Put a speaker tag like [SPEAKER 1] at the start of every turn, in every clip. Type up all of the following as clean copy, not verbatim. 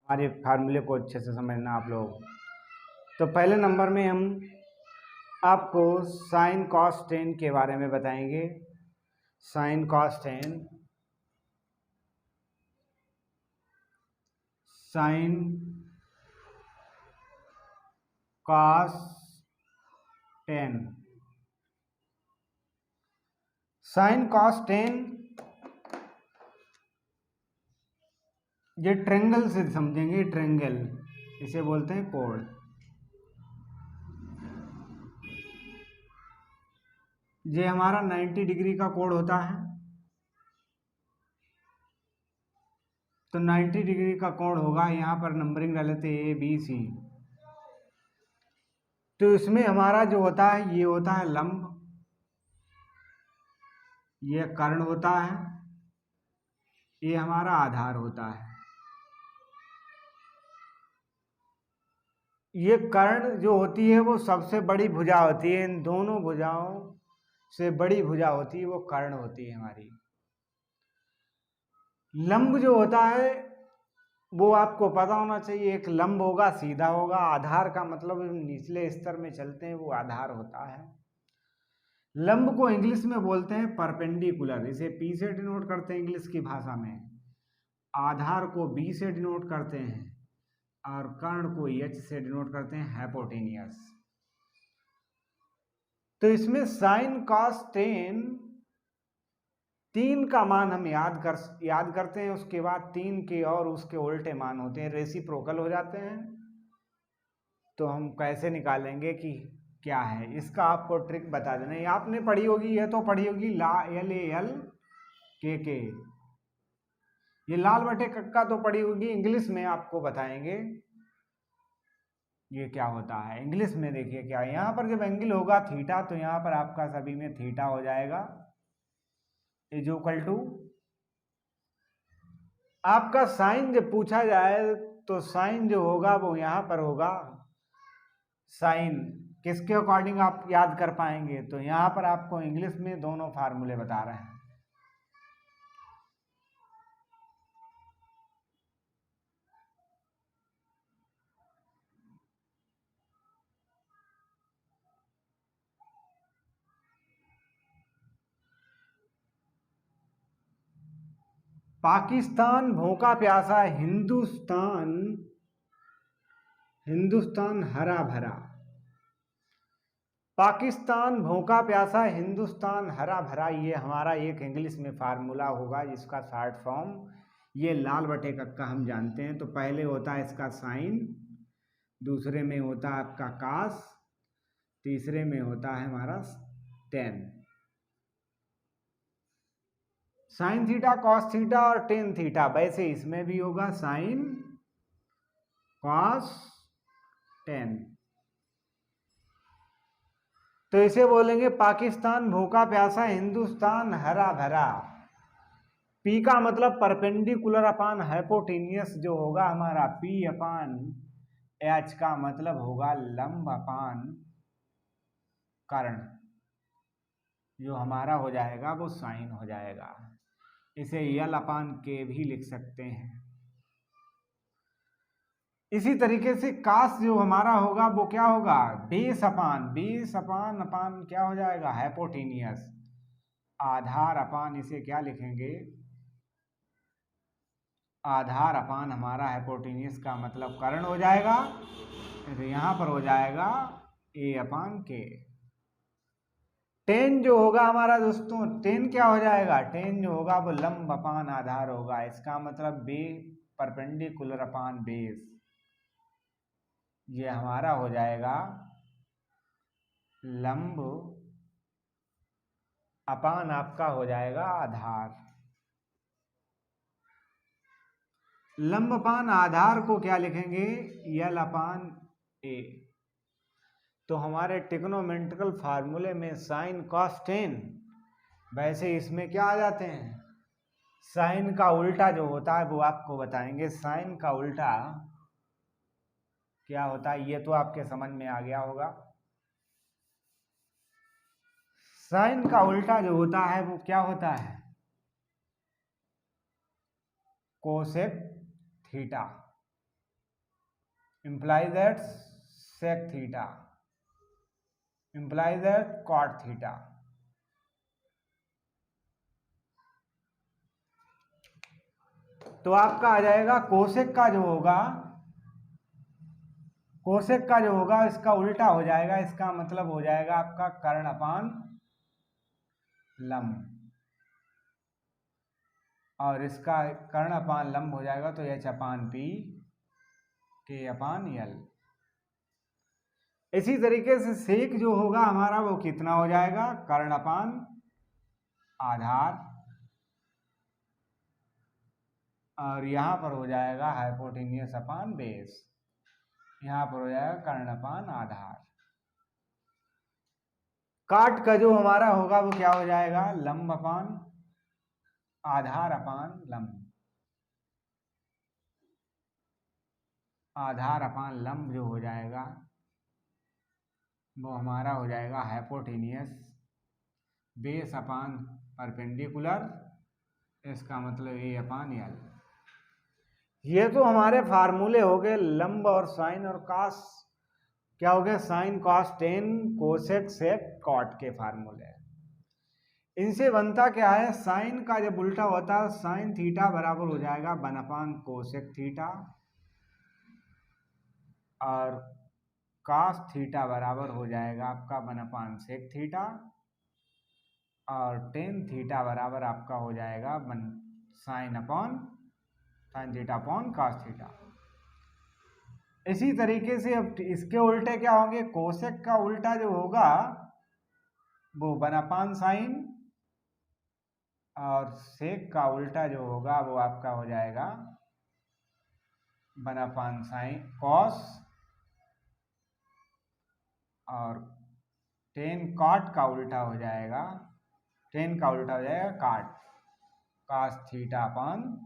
[SPEAKER 1] हमारे फार्मूले को अच्छे से समझना आप लोग। तो पहले नंबर में हम आपको साइन कॉस टेन के बारे में बताएंगे। Sign cos ten, sign cos ten, sign cos ten ये ट्रेंगल से समझेंगे। ट्रेंगल इसे बोलते हैं कोण। ये हमारा 90 डिग्री का कोण होता है। तो 90 डिग्री का कोण होगा, यहाँ पर नंबरिंग डाले थे ए बी सी। तो इसमें हमारा जो होता है ये होता है लंब, ये कर्ण होता है, ये हमारा आधार होता है। ये कर्ण जो होती है वो सबसे बड़ी भुजा होती है। इन दोनों भुजाओं से बड़ी भुजा होती है वो कर्ण होती है हमारी। लंब जो होता है वो आपको पता होना चाहिए। एक लंब होगा, सीधा होगा। आधार का मतलब निचले स्तर में चलते हैं वो आधार होता है। लंब को इंग्लिश में बोलते हैं परपेंडिकुलर, इसे पी से डिनोट करते हैं इंग्लिश की भाषा में। आधार को बी से डिनोट करते हैं और कर्ण को एच से डिनोट करते हैं हाइपोटेनियस। तो इसमें साइन कॉस टेन, तीन का मान हम याद करते हैं। उसके बाद तीन के और उसके उल्टे मान होते हैं, रेसिप्रोकल हो जाते हैं। तो हम कैसे निकालेंगे कि क्या है, इसका आपको ट्रिक बता देना। ये आपने पढ़ी होगी, ये तो पढ़ी होगी एल ए एल के। ये लाल बटे कक्का तो पढ़ी होगी। इंग्लिश में आपको बताएंगे ये क्या होता है। इंग्लिश में देखिए क्या, यहाँ पर जब एंगल होगा थीटा, तो यहाँ पर आपका सभी में थीटा हो जाएगा इज इक्वल टू आपका साइन। जब पूछा जाए तो साइन जो होगा वो यहाँ पर होगा। साइन किसके अकॉर्डिंग आप याद कर पाएंगे, तो यहाँ पर आपको इंग्लिश में दोनों फार्मूले बता रहे हैं। पाकिस्तान भूखा प्यासा, हिंदुस्तान हरा भरा। पाकिस्तान भूखा प्यासा, हिंदुस्तान हरा भरा, ये हमारा एक इंग्लिश में फार्मूला होगा जिसका शॉर्ट फॉर्म ये लाल बटे कक्का हम जानते हैं। तो पहले होता है इसका साइन, दूसरे में होता है आपका कास, तीसरे में होता है हमारा ten. Sine theta, cos theta और टेन थीटा, वैसे इसमें भी होगा साइन कॉस टेन। तो इसे बोलेंगे पाकिस्तान भूखा प्यासा, हिंदुस्तान हरा भरा। पी का मतलब परपेंडिकुलर अपान हाइपोटेनियस जो होगा हमारा, पी अपान एच का मतलब होगा लंब अपान कर्ण, जो हमारा हो जाएगा वो साइन हो जाएगा। इसे यल अपान के भी लिख सकते हैं। इसी तरीके से कास जो हमारा होगा वो क्या होगा, बेस अपान अपान क्या हो जाएगा, हाइपोटेनियस। आधार अपान इसे क्या लिखेंगे, आधार अपान हमारा हाइपोटेनियस का मतलब कर्ण हो जाएगा। तो यहां पर हो जाएगा ए अपान के। टेन जो होगा हमारा दोस्तों, टेन क्या हो जाएगा, टेन जो होगा वो लंब अपान आधार होगा। इसका मतलब बे परपेंडिकुलर अपान बेस, ये हमारा हो जाएगा लंब अपान आपका हो जाएगा आधार। लंब अपान आधार को क्या लिखेंगे, यल अपान ए। तो हमारे ट्रिग्नोमेट्रिकल फार्मूले में साइन कॉस टेन, वैसे इसमें क्या आ जाते हैं, साइन का उल्टा जो होता है वो आपको बताएंगे। साइन का उल्टा क्या होता है ये तो आपके समझ में आ गया होगा। साइन का उल्टा जो होता है वो क्या होता है, cosec theta. implies that sec theta implies that cot theta। तो आपका आ जाएगा कोसेक का जो होगा, कोसेक का जो होगा इसका उल्टा हो जाएगा, इसका मतलब हो जाएगा आपका कर्ण अपान लंब, और इसका कर्ण अपान लंब हो जाएगा तो एच अपान पी के अपान यल। इसी तरीके से सेक जो होगा हमारा वो कितना हो जाएगा, कर्ण अपान आधार, और यहां पर हो जाएगा हाइपोटेनियस अपान बेस, यहां पर हो जाएगा कर्ण अपान आधार। काट का जो हमारा होगा वो क्या हो जाएगा, लंब अपान आधार अपान लंब, आधार अपान लंब जो हो जाएगा वो हमारा हो जाएगा हाइपोटेनियस बेस अपान परपेंडिकुलर, इसका मतलब ए अपान यल। ये तो हमारे फार्मूले हो गए लंब और साइन और कॉस, क्या हो गए, sine cos tan cosec sec cot के फार्मूले। इनसे बनता क्या है, साइन का जब उल्टा होता है साइन थीटा बराबर हो जाएगा 1 कोसेक थीटा, और कॉस थीटा बराबर हो जाएगा आपका 1 सेक थीटा, और टेन थीटा बराबर आपका हो जाएगा sine theta upon cos theta. इसी तरीके से अब इसके उल्टे क्या होंगे, कोसेक का उल्टा जो होगा वो 1 साइन, और सेक का उल्टा जो होगा वो आपका हो जाएगा 1 साइन कॉस, और टेन कॉट का उल्टा हो जाएगा, टेन का उल्टा हो जाएगा काट, कॉस थीटा अपान,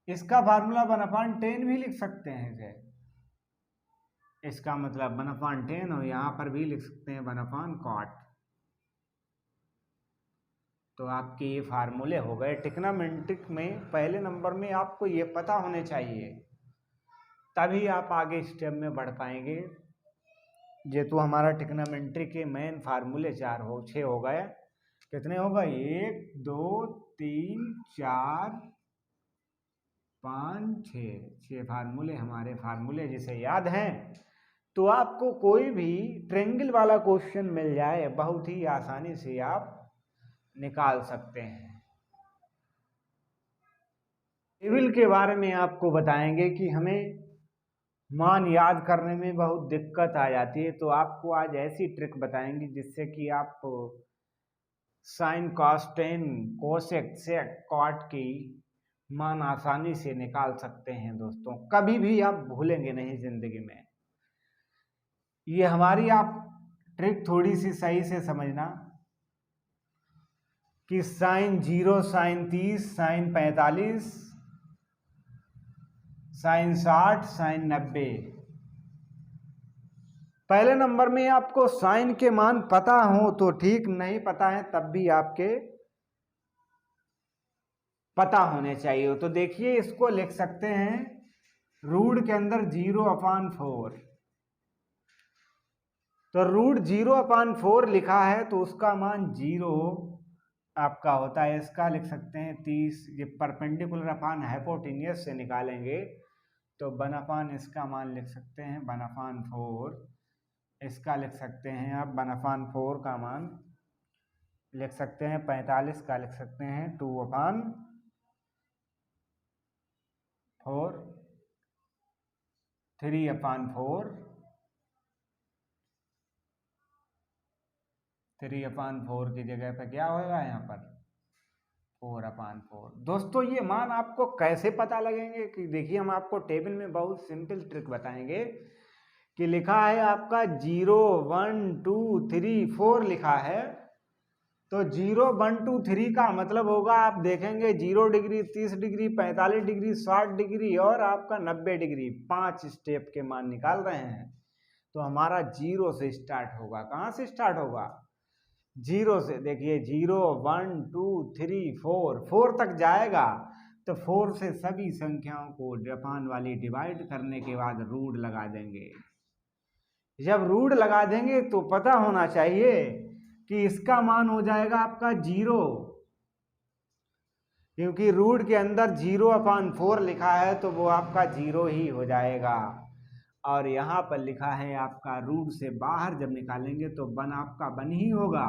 [SPEAKER 1] इसका फार्मूला 1/10 भी लिख सकते हैं इसे, इसका मतलब 1/10, और यहां पर भी लिख सकते हैं 1 कॉट। तो आपके ये फार्मूले हो गए। ट्रिग्नोमेट्रिक में पहले नंबर में आपको ये पता होने चाहिए, तभी आप आगे स्टेप में बढ़ पाएंगे। ये तो हमारा ट्रिग्नोमेट्री के मेन फार्मूले 6 हो गए। कितने हो गए, 1 2 3 4 5 6 फार्मूले हमारे फार्मूले जिसे याद हैं तो आपको कोई भी ट्रायंगल वाला क्वेश्चन मिल जाए बहुत ही आसानी से आप निकाल सकते हैं। टेबल के बारे में आपको बताएंगे कि हमें मान याद करने में बहुत दिक्कत आ जाती है, तो आपको आज ऐसी ट्रिक बताएंगे जिससे कि आप sine cos tan cosec sec cot की मान आसानी से निकाल सकते हैं। दोस्तों कभी भी आप भूलेंगे नहीं जिंदगी में। ये हमारी आप ट्रिक थोड़ी सी सही से समझना कि sine 0, sine 30, sine 45, sine 60, sine 90। पहले नंबर में आपको साइन के मान पता हो तो ठीक, नहीं पता है तब भी आपके पता होने चाहिए। तो देखिए इसको लिख सकते हैं रूट के अंदर 0/4, तो रूट 0/4 लिखा है तो उसका मान 0 आपका होता है। इसका लिख सकते हैं 30, ये परपेंडिकुलर अपान हाइपोटेनियस से निकालेंगे तो 1/, इसका मान लिख सकते हैं 1/4, इसका लिख सकते हैं आप 1/4 का मान लिख सकते हैं 45 का लिख सकते हैं 2/4, 3/4, 3/4 की जगह पे क्या होगा यहाँ पर 4/4। दोस्तों ये मान आपको कैसे पता लगेंगे कि देखिए हम आपको टेबल में बहुत सिंपल ट्रिक बताएंगे कि लिखा है आपका 0 1 2 3 4 लिखा है, तो 0 1 2 3 का मतलब होगा आप देखेंगे 0 डिग्री, 30 डिग्री, 45 डिग्री, 60 डिग्री और आपका 90 डिग्री, 5 स्टेप के मान निकाल रहे हैं। तो हमारा 0 से स्टार्ट होगा। कहाँ से स्टार्ट होगा, 0 से। देखिए 0 1 2 3 4 तक जाएगा तो 4 से सभी संख्याओं को अपान वाली डिवाइड करने के बाद रूट लगा देंगे। जब रूट लगा देंगे तो पता होना चाहिए कि इसका मान हो जाएगा आपका 0, क्योंकि रूट के अंदर 0/4 लिखा है तो वो आपका 0 ही हो जाएगा। और यहाँ पर लिखा है आपका रूट से बाहर जब निकालेंगे तो 1 आपका 1 ही होगा,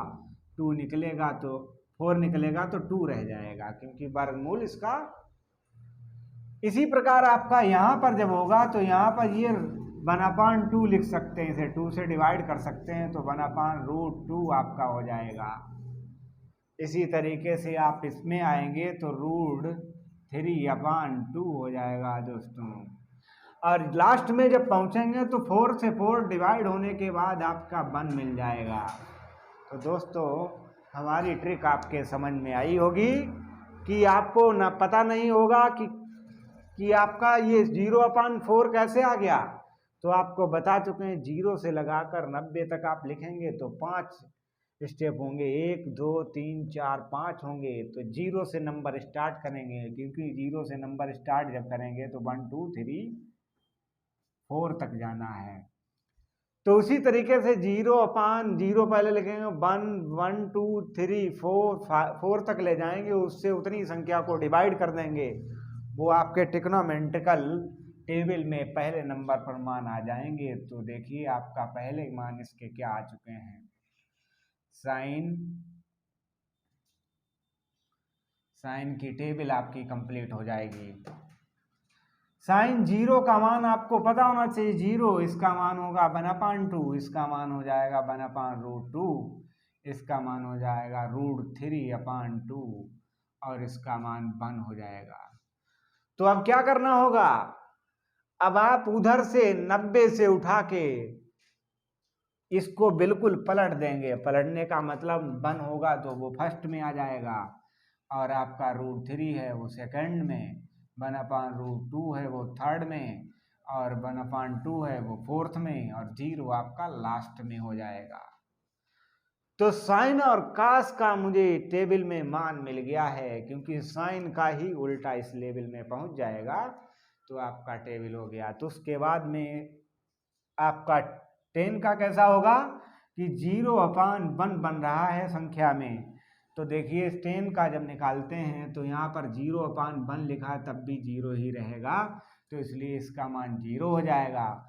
[SPEAKER 1] 2 निकलेगा तो 4 निकलेगा तो 2 रह जाएगा, क्योंकि वर्गमूल इसका। इसी प्रकार आपका यहाँ पर जब होगा तो यहाँ पर ये 1/2 लिख सकते हैं, इसे 2 से डिवाइड कर सकते हैं तो 1/√2 आपका हो जाएगा। इसी तरीके से आप इसमें आएंगे तो √3/2 हो जाएगा दोस्तों। और लास्ट में जब पहुंचेंगे तो 4 से 4 डिवाइड होने के बाद आपका 1 मिल जाएगा। तो दोस्तों हमारी ट्रिक आपके समझ में आई होगी कि आपको न पता नहीं होगा कि आपका ये 0/4 कैसे आ गया। तो आपको बता चुके हैं 0 से लगाकर 90 तक आप लिखेंगे तो 5 स्टेप होंगे, 1 2 3 4 5 होंगे। तो 0 से नंबर स्टार्ट करेंगे, क्योंकि 0 से नंबर स्टार्ट जब करेंगे तो 1 2 3 4 तक जाना है। तो उसी तरीके से 0/0 पहले लिखेंगे, 1 1 2 3 4 तक ले जाएंगे, उससे उतनी संख्या को डिवाइड कर देंगे, वो आपके ट्रिग्नोमेट्रिकल टेबल में पहले नंबर पर मान आ जाएंगे। तो देखिए आपका पहले मान इसके क्या आ चुके हैं। साइन की टेबल आपकी कंप्लीट हो जाएगी। साइन 0 का मान आपको पता होना चाहिए, 0 इसका मान होगा 1/2, इसका मान हो जाएगा 1/√2, इसका मान हो जाएगा √3/2 और इसका मान 1 हो जाएगा। तो अब क्या करना होगा, अब आप उधर से 90 से उठा के इसको बिल्कुल पलट देंगे। पलटने का मतलब 1 होगा तो वो फर्स्ट में आ जाएगा, और आपका √3 है वो सेकंड में, 1/√2 है वो थर्ड में, और 1/2 है वो फोर्थ में, और 0 आपका लास्ट में हो जाएगा। तो साइन और कास का मुझे टेबल में मान मिल गया है, क्योंकि साइन का ही उल्टा इस लेवल में पहुंच जाएगा तो आपका टेबल हो गया। तो उसके बाद में आपका 10 का कैसा होगा कि 0/1 बन रहा है संख्या में। तो देखिए 10 का जब निकालते हैं तो यहाँ पर 0/1 लिखा है तब भी 0 ही रहेगा, तो इसलिए इसका मान 0 हो जाएगा।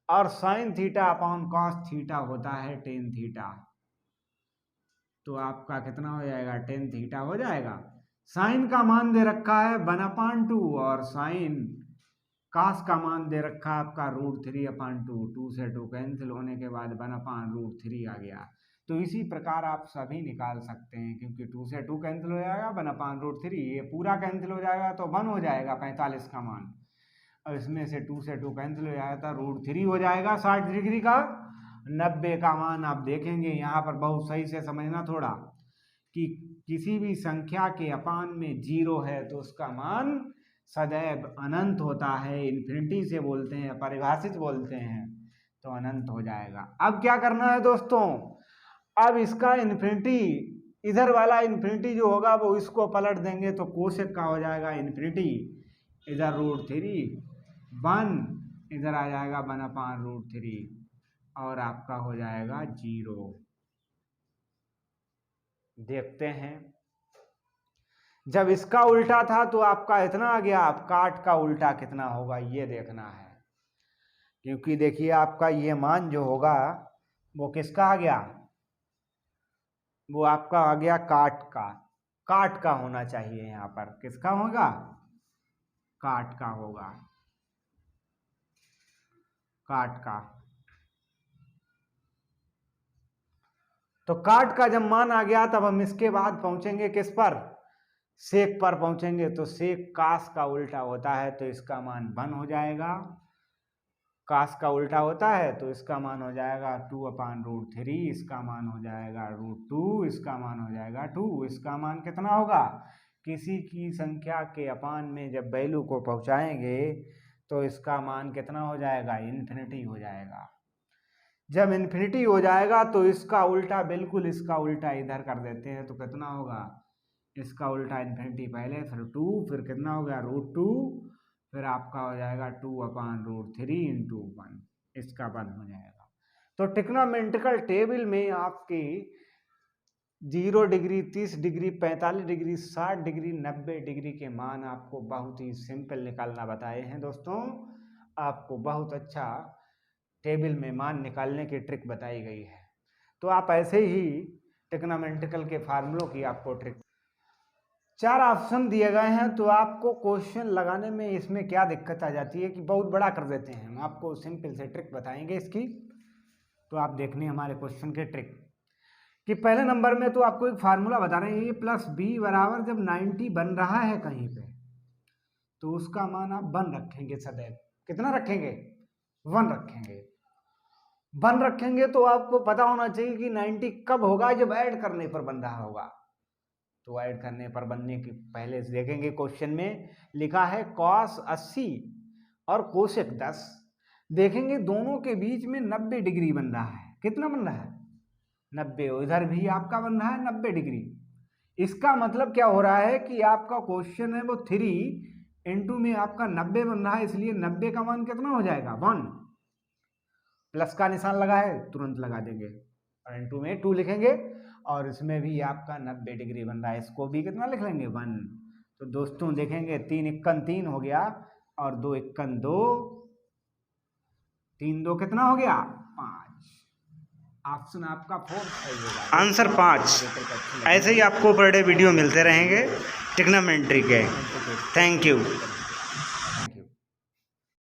[SPEAKER 1] और साइन θ/cos थीटा होता है tan थीटा, तो आपका कितना हो जाएगा, tan थीटा हो जाएगा। साइन का मान दे रखा है 1/2 और साइन कास का मान दे रखा है आपका √3/2, 2 से 2 कैंसिल होने के बाद 1/√3 आ गया। तो इसी प्रकार आप सभी निकाल सकते हैं, क्योंकि 2 से 2 कैंसिल हो जाएगा, 1/√3 ये पूरा कैंसिल हो जाएगा तो 1 हो जाएगा 45 का मान, और इसमें से 2 से 2 कैंसिल हो जाएगा तो √3 हो जाएगा 60 डिग्री का। 90 का मान आप देखेंगे यहाँ पर बहुत सही से समझना थोड़ा, कि किसी भी संख्या के अपान में 0 है तो उसका मान सदैव अनंत होता है, इन्फिनिटी से बोलते हैं, परिभाषित बोलते हैं, तो अनंत हो जाएगा। अब क्या करना है दोस्तों, अब इसका इन्फिनिटी, इधर वाला इन्फिनिटी जो होगा वो इसको पलट देंगे तो कोशेक का हो जाएगा इन्फिनिटी, इधर √3 1, इधर आ जाएगा 1/√3 और आपका हो जाएगा 0। देखते हैं, जब इसका उल्टा था तो आपका इतना आ गया, अब काट का उल्टा कितना होगा ये देखना है, क्योंकि देखिए आपका ये मान जो होगा वो किसका आ गया, वो आपका आ गया काट का होना चाहिए। यहाँ पर किसका होगा, काट का होगा, काट का। तो काट का जब मान आ गया तब हम इसके बाद पहुंचेंगे किस पर, सेक पर पहुंचेंगे। तो सेक कास का उल्टा होता है तो इसका मान 1 हो जाएगा, कास का उल्टा होता है तो इसका मान हो जाएगा 2/√3, इसका मान हो जाएगा √2, इसका मान हो जाएगा 2। इसका मान कितना होगा, किसी की संख्या के अपान में जब वैल्यू को पहुंचाएंगे तो इसका मान कितना हो जाएगा, इन्फिनिटी हो जाएगा। जब इन्फिनिटी हो जाएगा तो इसका उल्टा, बिल्कुल इसका उल्टा इधर कर देते हैं तो कितना होगा, इसका उल्टा इन्फिनिटी पहले, फिर 2, फिर कितना हो गया √2, फिर आपका हो जाएगा 2/√3 × 1, इसका 1 हो जाएगा। तो ट्रिग्नोमेट्रिकल टेबल में आपके 0 degree, 30 degree, 45 degree, 60 degree, 90 degree के मान आपको बहुत ही सिंपल निकालना बताए हैं दोस्तों। आपको बहुत अच्छा टेबल में मान निकालने की ट्रिक बताई गई है। तो आप ऐसे ही ट्रिग्नोमेट्रिकल के फार्मूलों की आपको ट्रिक, 4 ऑप्शन दिए गए हैं। तो आपको क्वेश्चन लगाने में इसमें क्या दिक्कत आ जाती है कि बहुत बड़ा कर देते हैं। हम आपको सिंपल से ट्रिक बताएंगे इसकी। तो आप देखने हमारे क्वेश्चन के ट्रिक कि पहले नंबर में तो आपको एक फार्मूला बता रहे हैं, a+b बराबर जब 90 बन रहा है कहीं पे, तो उसका मान आप 1 रखेंगे सदैव। कितना रखेंगे? 1 रखेंगे। 1 रखेंगे तो आपको पता होना चाहिए कि 90 कब होगा, जब ऐड करने पर बन रहा होगा। तो ऐड करने पर बनने के पहले से देखेंगे क्वेश्चन में लिखा है cos 80 और कोसेक 10। देखेंगे दोनों के बीच में 90 डिग्री बन रहा है। कितना बन रहा है? 90। इधर भी आपका बन रहा है 90 डिग्री। इसका मतलब क्या हो रहा है कि आपका क्वेश्चन है वो 3 इंटू में आपका 90 बन रहा है, इसलिए 90 का मान कितना हो जाएगा? 1। प्लस का निशान लगा है, तुरंत लगा देंगे और इंटू में 2 लिखेंगे। और इसमें भी आपका 90 डिग्री बन रहा है, इसको भी कितना लिख लेंगे? 1। तो दोस्तों देखेंगे 3 × 3 हो गया और 2 × 2, 3 2 कितना हो गया? 5। ऑप्शन आपका 4 सही होगा, आंसर 5। ऐसे ही आपको पर डे वीडियो मिलते रहेंगे ट्रिग्नोमेट्री के। Thank you.